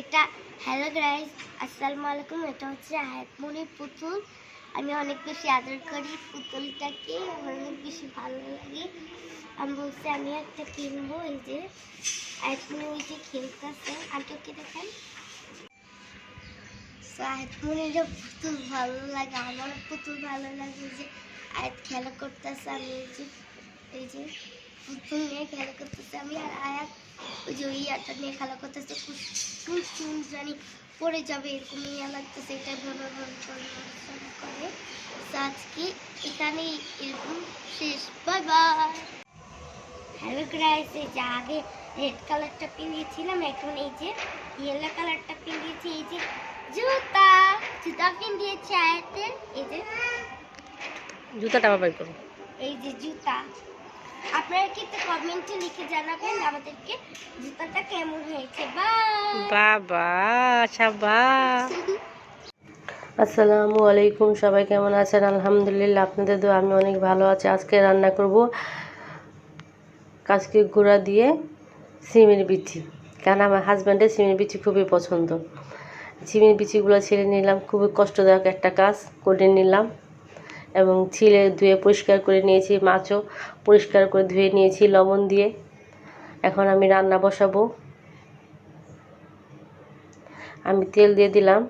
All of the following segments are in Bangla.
এটা হ্যালো গাইস, আসসালামু আলাইকুম। এটা হচ্ছে আয়াতমনির পুতুল। আমি অনেক বেশি আদর করি পুতুলটাকে, আমার অনেক বেশি ভালো লাগে। আমি বলছি আমি একটা কিনবো। এই যে আয়াতমনি ওই যে খেলতেছে, আন্টুকে দেখেন। আয়াতমনির পুতুল ভালো লাগে, আমার পুতুল ভালো লাগে। যে আয়াত খেলা করতেছে, আমি এই যে পুতুল নিয়ে খেলা করতেছে আমি, আর আয়াত ওই যে ওই ইয়াটা নিয়ে খেলা করতেছে। কোন জানি পড়ে যাবে এরকম ইয়া লাগতেছে, এটা ভেবে করে। আজকে এখানেই এরকম শেষ। Bye bye. হ্যালো গাইস, এই যে আগে রেড কালারটা পিনিয়েছিলাম, এখন এই যে ইয়েলো কালারটা পিনিয়েছি। এই যে জুতা পিনিয়েছি আয়াতের। এই যে জুতাটা আবার বের করো। এই যে জুতা, আপনারা কিন্তু কমেন্টে লিখে জানাবেন আমাদেরকে জুতাটা কেমন হয়েছে। বাবা শাবাশ। আসসালামু আলাইকুম, সবাই কেমন আছেন? আলহামদুলিল্লাহ, আপনাদের দোয়া আমি অনেক ভালো আছি। আজকে রান্না করব কাজকির গুঁড়া দিয়ে সিমের বিচি, কারণ আমার হাজব্যান্ডের সিমের বিচি খুবই পছন্দ। সিমের বিচিগুলো ছিলে নিলাম, খুবই কষ্টদায়ক একটা কাজ করে নিলাম, এবং ছিলে ধুয়ে পরিষ্কার করে নিয়েছি। মাছও পরিষ্কার করে ধুয়ে নিয়েছি লবণ দিয়ে। এখন আমি রান্না বসাবো। আমি তেল দিয়ে দিলাম,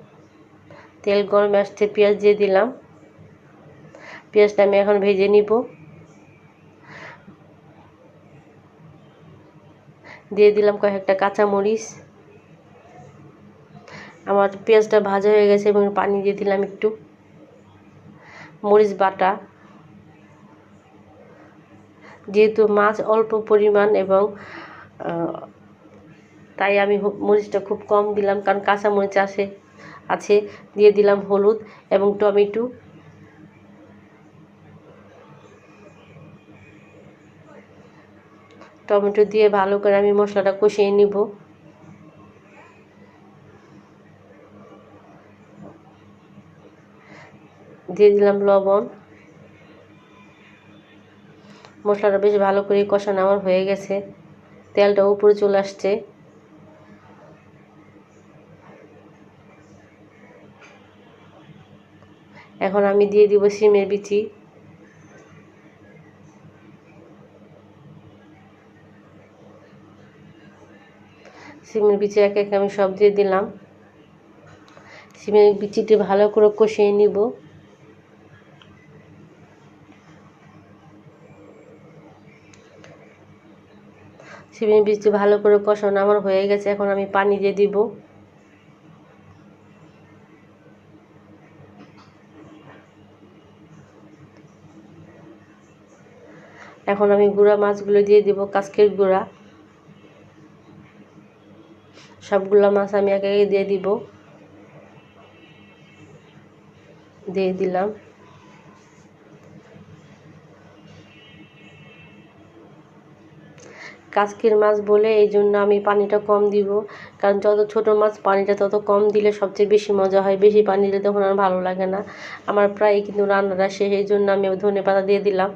তেল গরমে আসতে পেঁয়াজ দিয়ে দিলাম। পেঁয়াজটা আমি এখন ভেজে নিব। দিয়ে দিলাম কয়েকটা কাঁচামরিচ। আমার পেঁয়াজটা ভাজা হয়ে গেছে এবং পানি দিয়ে দিলাম একটু। মরিচ বাটা, যেহেতু মাছ অল্প পরিমাণ এবং তাই আমি মরিচটা খুব কম দিলাম, কারণ কাঁচা মরিচ আছে। দিয়ে দিলাম হলুদ এবং টমেটো। টমেটো দিয়ে ভালো করে আমি মশলাটা কষিয়ে নিব। দিয়ে দিলাম লবণ। মশলাটা বেশ ভালো করে কষানো আমার হয়ে গেছে, তেলটা উপরে চলে আসছে। এখন আমি দিয়ে দিব সিমের বিচি। সিমের বিচি এক এক আমি সব দিয়ে দিলাম। সিমের বিচিটি ভালো করে কষিয়ে নিব। সিমের বিচি ভালো করে কষানো আমার হয়ে গেছে, এখন আমি পানি দিয়ে দিব। এখন আমি গুঁড়া মাছগুলো দিয়ে দিব, কাজকের গুঁড়া। সবগুলো মাছ আমি একে একে দিয়ে দিব। দিয়ে দিলাম। কাজকের মাছ বলে এই জন্য আমি পানিটা কম দিব, কারণ যত ছোট মাছ পানিটা তত কম দিলে সবচেয়ে বেশি মজা হয়। বেশি পানি দিলে তখন আর ভালো লাগে না। আমার প্রায় কিন্তু রান্নাটা শেষ, এই জন্য আমি ধনেপাতা দিয়ে দিলাম।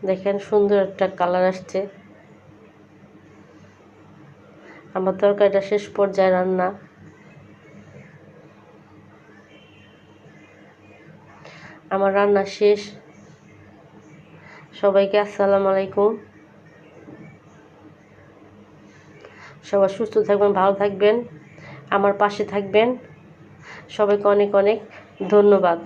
দেখেন সুন্দর একটা কালার আসছে। আমার তরকারিটা শেষ পর্যায়ে রান্না। আমার রান্না শেষ। সবাইকে আসসালামু আলাইকুম। সবাই সুস্থ থাকবেন, ভালো থাকবেন, আমার পাশে থাকবেন। সবাইকে অনেক অনেক ধন্যবাদ।